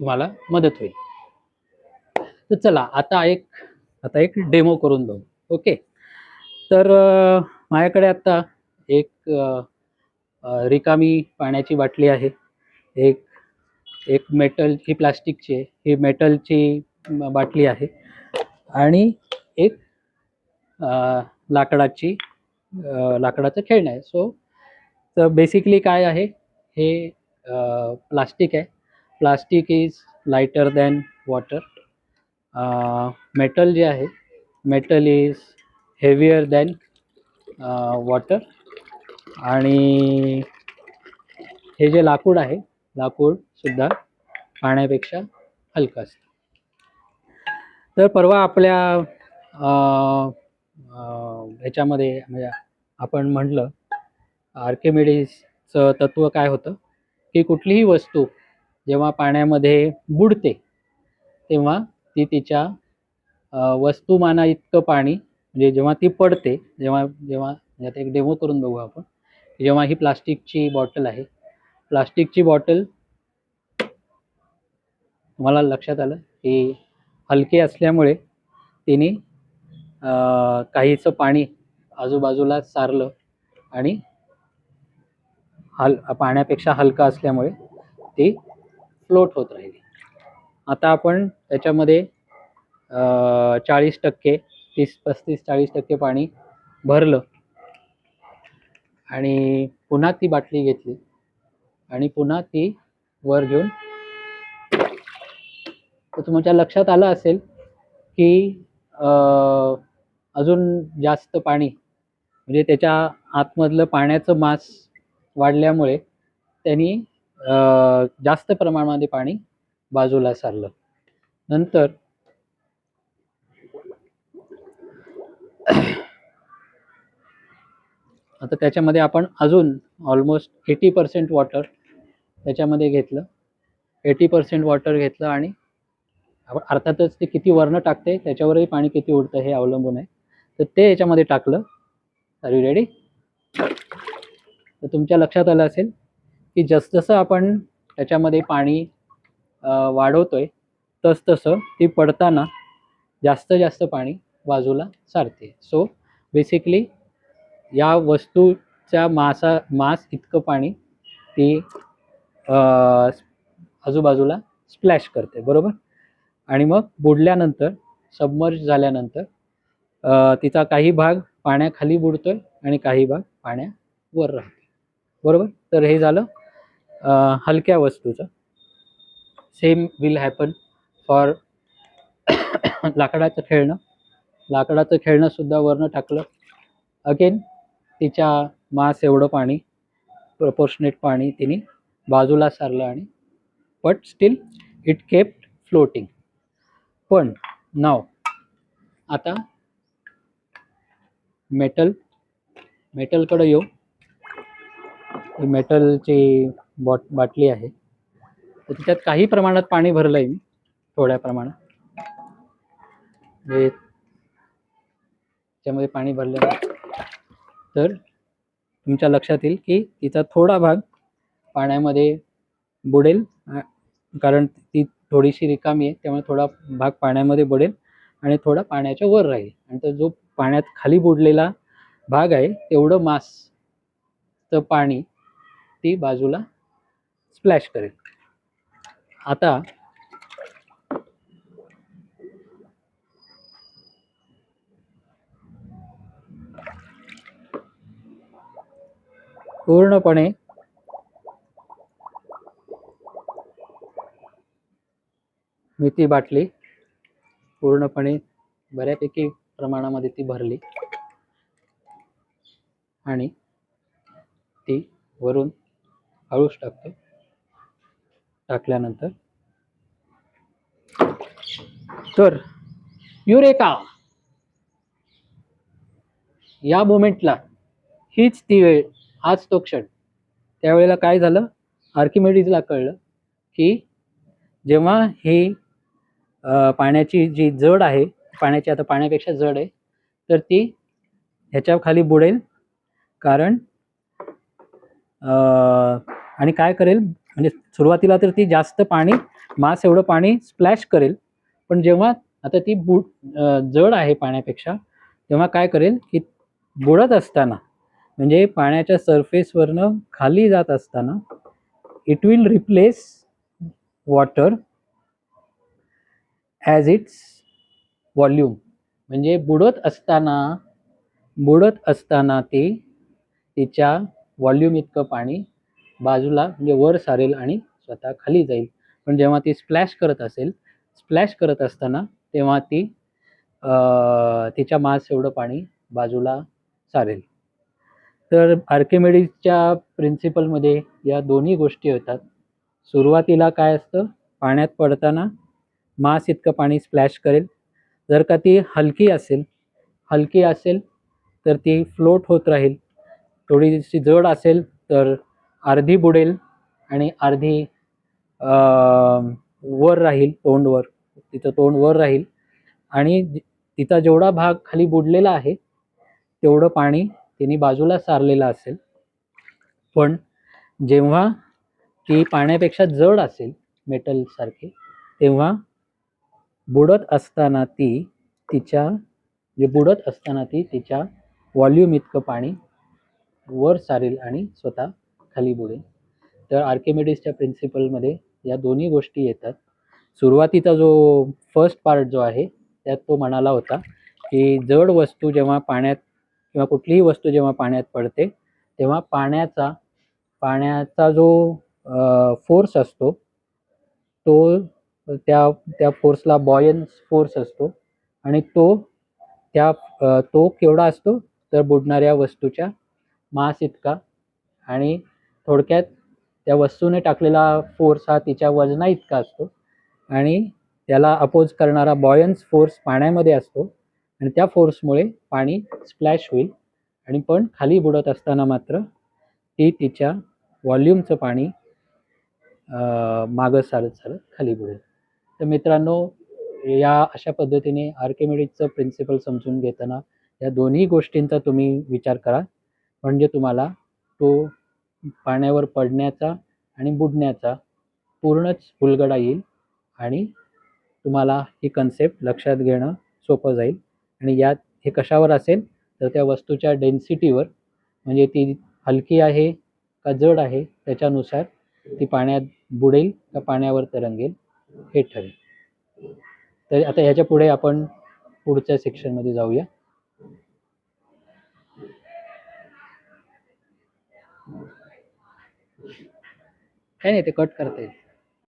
तुम्हाला मदत होईल. तर चला आता एक डेमो करून बघू. ओके. तर माझ्याकडे आता एक रिकामी पाण्याची बाटली आहे. एक एक मेटल ही प्लास्टिकची आहे, ही मेटलची बाटली आहे आणि एक लाकडाचं खेळणं आहे. सो तर बेसिकली काय आहे, हे प्लास्टिक आहे. Plastic is lighter than water. Metal जे आहे, metal is heavier than water. आणि हे जे लाकूड आहे, लाकूड सुद्धा पाण्यापेक्षा हलकं असतं. तर परवा आपल्या ह्याच्यामध्ये म्हणजे आपण म्हटलं, आर्किमिडीजचं तत्व काय होतं की कुठलीही वस्तू जेव्हा पाण्यामध्ये बुडते तेव्हा ती तिच्या वस्तुमाना इतकं पाणी, म्हणजे जेव्हा ती पडते, जेव्हा जेव्हा आता एक डेमो करून बघू आपण. जेव्हा ही प्लास्टिकची बॉटल आहे, प्लास्टिकची बॉटल तुम्हाला लक्षात आलं की हलके असल्यामुळे तिने काहीचं पाणी आजूबाजूला सारलं आणि पाण्यापेक्षा हलका असल्यामुळे ती फ्लोट होत राहिली. आता आपण त्याच्यामध्ये 40%, 30-35-40% पाणी भरलं आणि पुन्हा ती बाटली घेतली आणि पुन्हा ती वर घेऊन, तर तुमच्या लक्षात आलं असेल की अजून जास्त पाणी, म्हणजे त्याच्या आतमधलं पाण्याचं मास वाढल्यामुळे त्यांनी जास्त प्रमाणामध्ये पाणी बाजूला सारलं. नंतर आता त्याच्यामध्ये आपण अजून ऑलमोस्ट 80% वॉटर त्याच्यामध्ये घेतलं. 80% वॉटर घेतलं आणि अर्थातच ते किती वरनं टाकते त्याच्यावरही पाणी किती उडतं हे अवलंबून आहे. तर ते याच्यामध्ये टाकलं. Are you ready? तर तुमच्या लक्षात आलं असेल की जसजसं आपण त्याच्यामध्ये पाणी वाढवतोय तसतसं ती पडताना जास्त जास्त पाणी बाजूला सारते. सो बेसिकली या वस्तूच्या मास इतकं पाणी ती आजूबाजूला स्प्लॅश करते, बरोबर. आणि मग बुडल्यानंतर, सबमर्ज झाल्यानंतर तिचा काही भाग पाण्याखाली बुडतोय आणि काही भाग पाण्यावर राहतो, बरोबर. तर हे झालं हलक्या वस्तूचं. सेम विल हॅपन फॉर लाकडाचं खेळणं. लाकडाचं खेळणं सुद्धा वरनं टाकलं, अगेन तिच्या मास एवढं पाणी, प्रपोर्शनेट पाणी तिने बाजूला सारलं आणि but still it kept floating. पण नाव आता मेटलकडे येऊ. ही मेटलची बाटली आहे, तर त्याच्यात काही प्रमाणात पाणी भरलं आहे मी, थोड्या प्रमाणात. त्याच्यामध्ये पाणी भरलं तर तुमच्या लक्षात येईल की तिचा थोडा भाग पाण्यामध्ये बुडेल, कारण ती थोडीशी रिकामी आहे, त्यामुळे थोडा भाग पाण्यामध्ये बुडेल आणि थोडा पाण्याच्या वर राहील. आणि तो जो पाण्यात खाली बुडलेला भाग आहे तेवढं मासचं पाणी ती बाजूला स्प्लॅश करेल. आता पूर्णपणे मी ती बाटली पूर्णपणे बऱ्यापैकी प्रमाणामध्ये ती भरली आणि ती वरून हळूच टाकतो. टाकल्यानंतर तर युरेका, या मोमेंटला, हीच ती वेळ, हाच तो क्षण. त्यावेळेला काय झालं, आर्किमिडीजला कळलं की जेव्हा ही पाण्याची जी जड आहे, पाण्याची आता पाण्यापेक्षा जड आहे, तर ती ह्याच्या खाली बुडेल. कारण आणि काय करेल, म्हणजे सुरुवातीला तर ती जास्त पाणी मास एवढं पाणी स्प्लॅश करेल, पण जेव्हा आता ती जड आहे पाण्यापेक्षा, तेव्हा काय करेल की बुडत असताना म्हणजे पाण्याच्या सरफेसवरनं खाली जात असताना it will replace water as its volume. म्हणजे बुडत असताना ती तिच्या व्हॉल्यूम इतकं पाणी बाजूला म्हणजे वर सारेल आणि स्वतः खाली जाईल. पण जेव्हा ती स्प्लॅश करत असताना तेव्हा ती तिच्या मास एवढं पाणी बाजूला सारेल. तर आर्किमिडीजच्या प्रिन्सिपलमध्ये या दोन्ही गोष्टी होतात. सुरुवातीला काय असतं, पाण्यात पडताना मास इतकं पाणी स्प्लॅश करेल. जर का ती हलकी असेल तर ती फ्लोट होत राहील. थोडीशी जड असेल तर अर्धी बुडेल आणि अर्धी वर राहील, तिचं तोंड वर राहील आणि तिचा जेवढा भाग खाली बुडलेला आहे तेवढं पाणी तिने बाजूला सारलेलं असेल. पण जेव्हा ती पाण्यापेक्षा जड असेल, मेटल सारखी, तेव्हा बुडत असताना ती तिच्या व्हॉल्यूम इतकं पाणी वर सारेल आणि स्वतः खाली बुडेल. तर आर्किमिडीजच्या प्रिन्सिपलमध्ये या दोन्ही गोष्टी येतात. सुरुवातीचा जो फर्स्ट पार्ट जो आहे त्यात तो म्हणाला होता की जड वस्तू जेव्हा पाण्यात किंवा कुठलीही वस्तू जेव्हा पाण्यात पडते तेव्हा पाण्याचा जो फोर्स असतो तो त्या फोर्सला बॉयन्स फोर्स असतो आणि तो केवढा असतो तर बुडणाऱ्या वस्तूच्या मास इतका. आणि थोडक्यात त्या वस्तूने टाकलेला फोर्स हा तिच्या वजना इतका असतो आणि त्याला अपोज करणारा बॉयन्स फोर्स पाण्यामध्ये असतो आणि त्या फोर्समुळे पाणी स्प्लॅश होईल. आणि पण खाली बुडत असताना मात्र ती तिच्या व्हॉल्यूमचं पाणी मागं सारत खाली बुडेल. तर मित्रांनो, या अशा पद्धतीने आर्किमिडीजचं प्रिन्सिपल समजून घेताना या दोन्ही गोष्टींचा तुम्ही विचार करा, म्हणजे तुम्हाला तो पाण्यावर पडण्याचा आणि बुडण्याचा पूर्णच उलगडा येईल आणि तुम्हाला ही कन्सेप्ट लक्षात घेणं सोपं जाईल. आणि यात हे कशावर असेल तर त्या वस्तूच्या डेन्सिटीवर, म्हणजे ती हलकी आहे का जड आहे त्याच्यानुसार ती पाण्यात बुडेल का पाण्यावर तरंगेल हे ठरेल. तर आता ह्याच्या पुढे आपण पुढच्या सेक्शनमध्ये जाऊया. काय नाही, ते कट करता येईल.